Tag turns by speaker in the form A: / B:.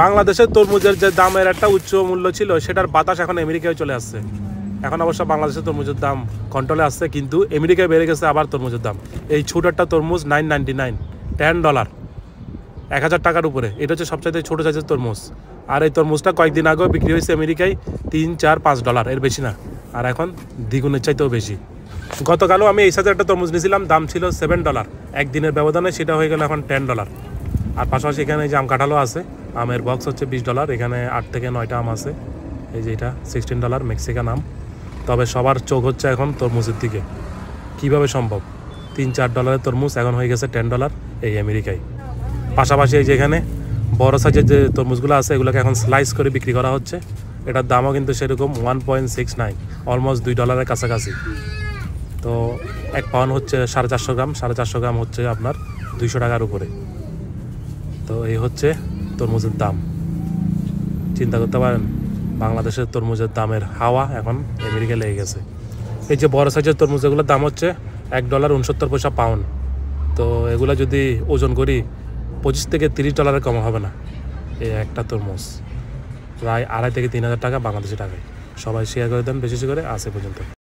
A: বাংলাদেশের তরমুজের যে দামের একটা উচ্চ মূল্য ছিল সেটার বাতাস এখন আমেরিকায় চলে আসছে। এখন অবশ্য বাংলাদেশের তরমুজের দাম কন্ট্রোলে আসছে, কিন্তু আমেরিকায় বেড়ে গেছে আবার তরমুজের দাম। এই ছোট একটা তরমুজ $9.99, $10, 1,000 টাকার উপরে। এটা হচ্ছে সবচাইতে ছোটো সাইজের তরমুজ। আর এই তরমুজটা কয়েকদিন আগেও বিক্রি হয়েছে আমেরিকায় $3, $4, $5, এর বেশি না। আর এখন দ্বিগুণের চাইতেও বেশি। গতকালও আমি এই সাইজের একটা তরমুজ নিয়েছিলাম, দাম ছিল $7। একদিনের ব্যবধানে সেটা হয়ে গেল এখন $10। আর পাশাপাশি এখানে যে আম কাঁঠালও আছে, আমের বক্স হচ্ছে $20। এখানে 8 থেকে 9টা আম আছে। এই যে এটা $16 মেক্সিকান আম। তবে সবার চোখ হচ্ছে এখন তরমুজের দিকে। কিভাবে সম্ভব? $3-4 তরমুজ এখন হয়ে গেছে $10 এই আমেরিকায়। পাশাপাশি এই যে এখানে বড় সাইজের যে তরমুজগুলো আছে এগুলোকে এখন স্লাইস করে বিক্রি করা হচ্ছে। এটার দামও কিন্তু সেরকম 1.69, অলমোস্ট $2 কাছাকাছি। তো 1 পাউন্ড হচ্ছে 450 গ্রাম, 450 গ্রাম হচ্ছে আপনার 200 টাকার উপরে। তো এই হচ্ছে তরমুজের দাম। চিন্তা করতে পারেন, বাংলাদেশের তরমুজের দামের হাওয়া এখন আমেরিকা লেগে গেছে। এই যে বড় সাইজের তরমুজ, এগুলোর দাম হচ্ছে $1.69 পাউন্ড। তো এগুলো যদি ওজন করি $25 থেকে $30 কম হবে না। এই একটা তরমুজ প্রায় 2,500 থেকে 3,000 টাকা বাংলাদেশি টাকায়। সবাই শেয়ার করে দেন বেশি করে। আজ এ পর্যন্ত।